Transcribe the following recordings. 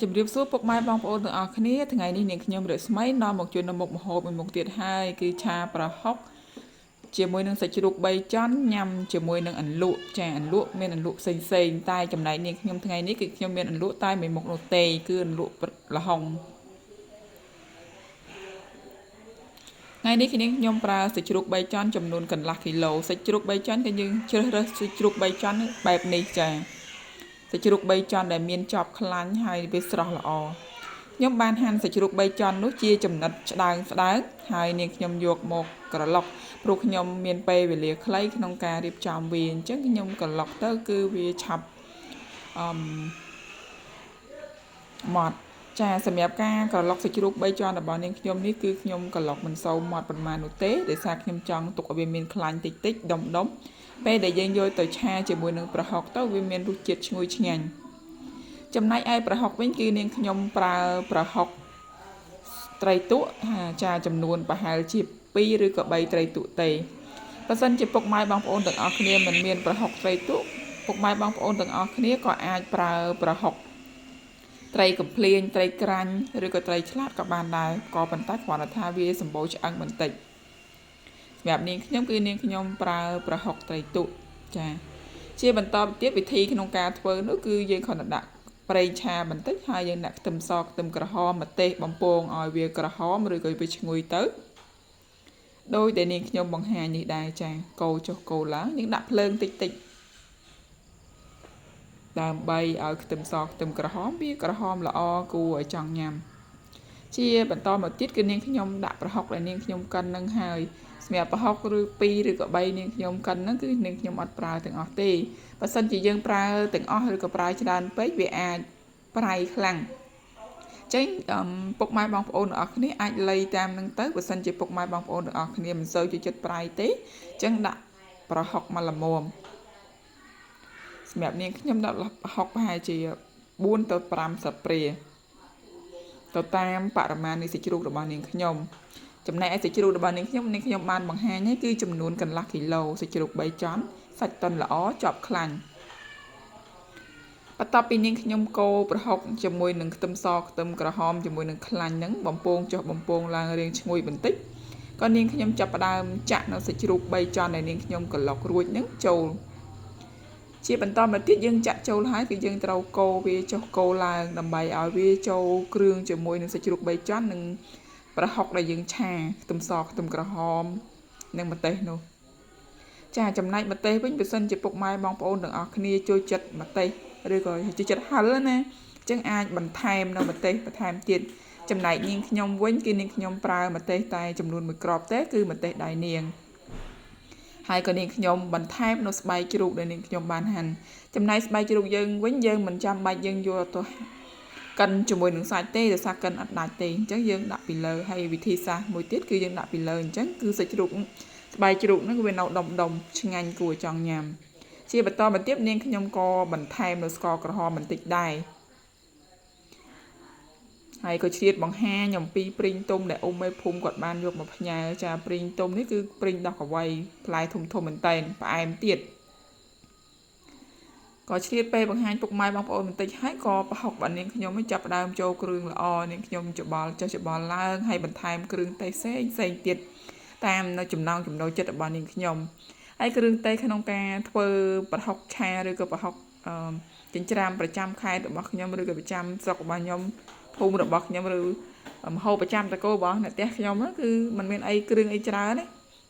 ជំរាបសួរពុកម៉ែបងប្អូនទាំងអស់គ្នាថ្ងៃនេះនាងខ្ញុំរស្មីនាំមកជូននៅមុខម្ហូបមួយមុខទៀតហើយគឺឆាប្រហុកជាមួយនឹងសាច់ជ្រូក3ចន់ញ៉ាំជាមួយនឹងអន្លក់ចាអន្លក់មានអន្លក់ផ្សេងតែចំណែកនាងខ្ញុំថ្ងៃនេះគឺខ្ញុំមានអន្លក់តែមួយមុខនោះទេគឺអន្លក់ល្ហុងថ្ងៃនេះខ្ញុំប្រើសាច់ជ្រូក3ចន់ចំនួនកន្លះគីឡូសាច់ជ្រូក3ចន់គឺយើងជ្រើសរើសសាច់ជ្រូក3ចន់បែបនេះចាសាច់ជ្រូក3ចន់ដែលមានចប់ខ្លាញ់ហើយវាស្រស់ល្អខ្ញុំបានហាន់សាច់ជ្រូក3ចន់នោះជាចំណិតស្ដើងហើយនាងខ្ញុំយកមកក្រឡុកព្រោះខ្ញុំមានពេលវេលាខ្លីក្នុងការរៀបចំវាអញ្ចឹងខ្ញុំក្រឡុកទៅគឺវាឆាប់ម៉ត់ចាសម្រាប់ការក្រឡុកសាច់ជ្រូក3ជាន់របស់នាងខ្ញុំនេះគឺខ្ញុំក្រឡុកមិនសូវម៉ត់ប៉ុន្មាននោះទេដោយសារខ្ញុំចង់ទុកឲ្យវាមានខ្លាញ់តិចដុំពេលដែលយើងយកទៅឆាជាមួយនឹងប្រហុកទៅវាមានរសជាតិឈ្ងុយឆ្ងាញ់ចំណែកឯប្រហុកវិញគឺនាងខ្ញុំប្រើប្រហុកត្រីទក់ចាចំនួនប្រហែលជា2ឬក៏3ត្រីទក់ទេបើសិនជាពុកម៉ែបងប្អូនទាំងអស់គ្នាមិនមានប្រហុកត្រីទក់ពុកម៉ែបងប្អូនទាំងអស់គ្នាក៏អាចប្រើប្រហុកត្រីកំភ្លាញត្រីក្រាញ់ឬក៏ត្រីឆ្លាតក៏បានដែរក៏ប៉ុន្តែគ្រាន់តែថាវាសម្បូរឆ្អឹងបន្តិចសម្រាប់នាងខ្ញុំគឺនាងខ្ញុំប្រើប្រហុកត្រីទក់ចាជាបន្តទៀតវិធីក្នុងការធ្វើនោះគឺយើងគ្រាន់តែដាក់ប្រេងឆាបន្តិចហើយយើងដាក់ខ្ទឹមសខ្ទឹមក្រហមម្ទេសបំពងឲ្យវាក្រហមឬក៏វាឈ្ងុយទៅដោយដែលនាងខ្ញុំបង្ហាញនេះដែរចាកូរចុះកូរឡើងនាងដាក់ភ្លើងតិចដើម្បីឲ្យខ្ទឹមសខ្ទឹមក្រហមវាក្រហមល្អគួរឲ្យចង់ញ៉ាំជាបន្តមកទៀតគឺនាងខ្ញុំដាក់ប្រហុកដែលនាងខ្ញុំកិននឹងហើយសម្រាប់ប្រហុកឬ2ឬក៏3នាងខ្ញុំកិនហ្នឹងគឺនាងខ្ញុំអត់ប្រើទាំងអស់ទេបើសិនជាយើងប្រើទាំងអស់ឬក៏ប្រើច្រើនពេកវាអាចប្រៃខ្លាំងចឹងពុកម៉ែបងប្អូនទាំងអស់គ្នាអាចលៃតាមនឹងទៅបើសិនជាពុកម៉ែបងប្អូនទាំងអស់គ្នាមិនសូវចូលចិត្តប្រៃទេចឹងដាក់ប្រហុកមកល្មមសម្រាប់នាងខ្ញុំដាក់ប្រហុកប្រហែលជា4ទៅ5ស្លាបព្រាទៅតាមបរិមាណនៃសាច់ជ្រូករបស់នាងខ្ញុំចំណែកឯសាច់ជ្រូករបស់នាងខ្ញុំបានបង្ហាញហើយគឺចំនួនកន្លះគីឡូសាច់ជ្រូក3ចន់សាច់ទន់ល្អជាប់ខ្លាញ់បន្ទាប់ពីនាងខ្ញុំកូរប្រហុកជាមួយនឹងខ្ទឹមសខ្ទឹមក្រហមជាមួយនឹងខ្លាញ់ហ្នឹងបំពងចុះបំពងឡើងរាងឈ្ងុយបន្តិចក៏នាងខ្ញុំចាប់ផ្ដើមចាក់នៅសាច់ជ្រូក3ចន់ដែលនាងខ្ញុំក្រឡុករួចហ្នឹងចូលជាបន្តមកទៀតយើងចាក់ចូលហើយគឺយើងត្រូវកូរវាចុះកូរឡើងដើម្បីឲ្យវាចូលគ្រឿងជាមួយនឹងសាច់ជ្រូក3ចន់និងប្រហុកដែលយើងឆាខ្ទឹមសខ្ទឹមក្រហមនិងម្ទេសនោះចាចំណែកម្ទេសវិញបើសិនជាពុកម៉ែបងប្អូនទាំងអស់គ្នាចូលចិត្តម្ទេសឬក៏ចូលចិត្តហឹរណាអញ្ចឹងអាចបន្ថែមនៅម្ទេសបន្ថែមទៀតចំណែកនាងខ្ញុំវិញគឺនាងខ្ញុំប្រើម្ទេសតែចំនួន1គ្រាប់ទេគឺម្ទេសដៃនាងហើយក៏នាងខ្ញុំបន្ថែមនៅស្បែកជ្រូកដែលនាងខ្ញុំបានហាន់ចំណែកស្បែកជ្រូកយើងវិញយើងមិនចាំបាច់យើងយកទៅកិនជាមួយនឹងសាច់ទេដោយសារកិនអត់ដាច់ទេអញ្ចឹងយើងដាក់ពីលើហើយវិធីសាស្ត្រមួយទៀតគឺយើងដាក់ពីលើអញ្ចឹងគឺសាច់ជ្រូកស្បែកជ្រូកហ្នឹងវានៅដុំឆ្ងាញ់គួរចង់ញ៉ាំជាបន្តមកទៀតនាងខ្ញុំក៏បន្ថែមនៅស្ករក្រហមបន្តិចដែរហើយក៏ជ្រាបបង្ហាញអំពីព្រីងទុំដែលអ៊ំមេភូមិគាត់បានយកមកផ្ញើចាព្រីងទុំនេះគឺព្រីងដោះកវៃផ្លែធំមែនតែនផ្អែមទៀតក៏ជ្រាបពេលបង្ហាញពុកម៉ែបងប្អូនបន្តិចហើយក៏ប្រហុករបស់នាងខ្ញុំចាប់ផ្ដើមចូលគ្រឿងល្អនាងខ្ញុំច្បល់ឡើងហើយបន្ថែមគ្រឿងទេសផ្សេងទៀតតាមនៅចំណង់ចំណូលចិត្តរបស់នាងខ្ញុំហើយគ្រឿងទេសក្នុងការធ្វើប្រហុកឆាឬក៏ប្រហុកចិញ្ច្រាំប្រចាំខេត្តរបស់ខ្ញុំឬក៏ប្រចាំស្រុករបស់ខ្ញុំភូមិរបស់ខ្ញុំឬម្ហូបប្រចាំតកូរបស់អ្នកផ្ទះខ្ញុំគឺมันមានអីគ្រឿងអីច្រើនទេ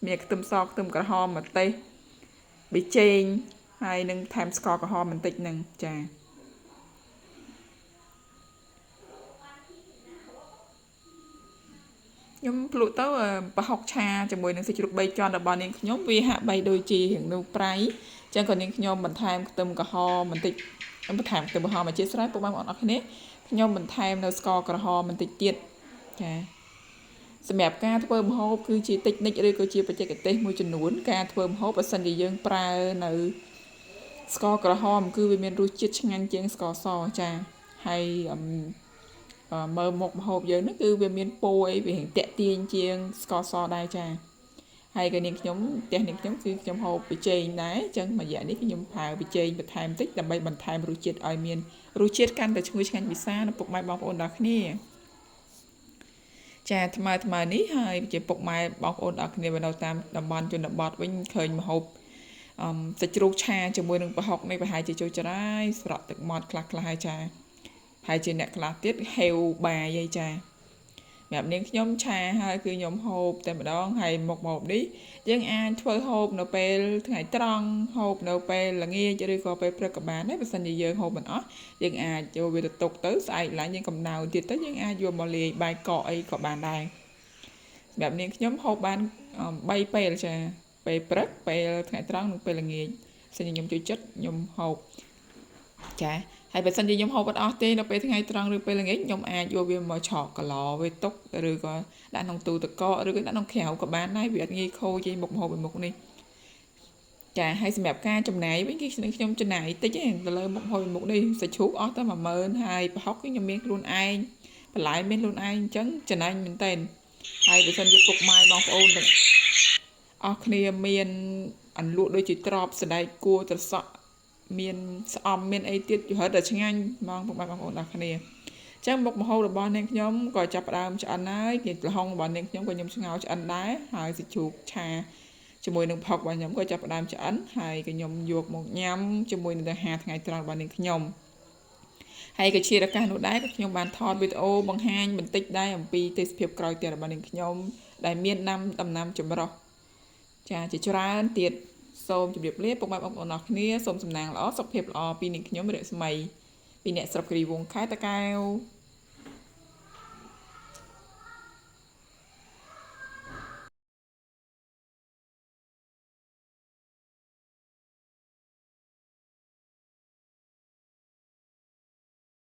មានខ្ទឹមសខ្ទឹមក្រហមម្ទេសប៊ីចេងហើយនឹងថែមស្ករក្រហមបន្តិចហ្នឹងចាខ្ញុំភ្លក់ទៅប្រហុកឆាជាមួយនឹងសាច់ជ្រូក3ជាន់របស់នាងខ្ញុំវាហាក់បីដូចជារៀងនៅប្រៃអញ្ចឹងក៏នាងខ្ញុំបន្ថែមខ្ទឹមក្រហមបន្តិចបន្ថែមខ្ទឹមក្រហមអធិស្ឋានពុកម៉ែបងប្អូនអរគ្នាខ្ញុំបន្ថែមនៅស្ករក្រហមបន្តិចទៀតចាសម្រាប់ការធ្វើម្ហូបគឺជាតិចនិចឬក៏ជាបច្ចេកទេសមួយចំនួនការធ្វើម្ហូបបើសិនជាយើងប្រើនៅស្ករក្រហមគឺវាមានរសជាតិឆ្ងាញ់ជាងស្ករសចាហើយមើលមុខម្ហូបយើងហ្នឹងគឺវាមានពណ៌អីវារៀងតាក់ទាញជាងស្ករសដែរចា ហើយក៏នាងខ្ញុំផ្ទះនាងខ្ញុំគឺខ្ញុំហូបប៊ីចេងដែរអញ្ចឹងមួយរយៈនេះខ្ញុំប្រើប៊ីចេងបន្ថែមតិចដើម្បីបន្ថែមរសជាតិឲ្យមានរសជាតិកាន់តែឈ្ងុយឆ្ងាញ់ពិសានៅពុកម៉ែបងប្អូនដល់គ្នាចាថ្មនេះហើយជាពុកម៉ែបងប្អូនដល់គ្នានៅតាមតំបន់ជនបទវិញឃើញម្ហូបសាច់ជ្រូកឆាជាមួយនឹងប្រហុកនេះប្រហែលជាចូលច្រាយស្រក់ទឹកមាត់ខ្លះហើយចាហើយជាអ្នកខ្លះទៀតហេវបាយហើយចាសម្រាប់នាងខ្ញុំឆាហើយគឺខ្ញុំហូបតែម្ដងហើយមុខម្ហូបនេះយើងអាចធ្វើហូបនៅពេលថ្ងៃត្រង់ហូបនៅពេលល្ងាចឬក៏ពេលព្រឹកក៏បានដែរបើសិនជាយើងហូបមិនអស់យើងអាចយកវាទៅទុកទៅស្អែកឡើងយើងកំដៅទៀតទៅយើងអាចយកមកលាយបាយកកអីក៏បានដែរសម្រាប់នាងខ្ញុំហូបបាន3ពេលចាពេលព្រឹកពេលថ្ងៃត្រង់និងពេលល្ងាចសិនជាខ្ញុំចូលចិត្តខ្ញុំហូបចាហើយបើសិនជាខ្ញុំហូបអត់អស់ទេនៅពេលថ្ងៃត្រង់ឬពេលល្ងាចខ្ញុំអាចយកវាមកឆក់កឡវាទុកឬក៏ដាក់ក្នុងទូទឹកកកឬក៏ដាក់ក្នុងក្រៅក៏បានដែរវាអត់ងាយខូចទេមុខម្ហូបមួយមុខនេះចាហើយសម្រាប់ការចំណាយវិញគឺខ្ញុំចំណាយតិចទេទៅលើមុខម្ហូបមួយមុខនេះសាច់ជ្រូកអស់ទៅ10000ហើយប្រហុកខ្ញុំមានខ្លួនឯងបន្លែមានខ្លួនឯងអញ្ចឹងចំណេញមែនតើហើយបើសិនជាពុកម៉ែបងប្អូនទាំងអស់គ្នាមានអន្លក់ដូចជាត្រប់សណ្ដែកគួរត្រសក់មានស្អំមានអីទៀតយល់តែឆ្ងាញ់បងប្អូនដល់គ្នាអញ្ចឹងមុខម្ហូបរបស់នាងខ្ញុំក៏ចាប់ផ្ដើមឆ្អិនហើយគេលហុងរបស់នាងខ្ញុំក៏ខ្ញុំស្ងោរឆ្អិនដែរហើយសាច់ជ្រូកឆាជាមួយនឹងផុករបស់ខ្ញុំក៏ចាប់ផ្ដើមឆ្អិនហើយក៏ខ្ញុំយកមកញ៉ាំជាមួយនឹងអាហារថ្ងៃត្រង់របស់នាងខ្ញុំហើយក៏ជាឱកាសនោះដែរក៏ខ្ញុំបានថតវីដេអូបង្ហាញបន្តិចដែរអំពីទេសភាពក្រោយផ្ទះរបស់នាងខ្ញុំដែលមានដំណាំចម្រុះចាជាច្រើនទៀតសូមជម្រាបលាពុកម៉ែបងប្អូនអរគ្នាសូមសំណាងល្អសុខភាពល្អពីនាងខ្ញុំរស្មីពីអ្នកស្រុកគិរីវង្សខេត្តតាកែវ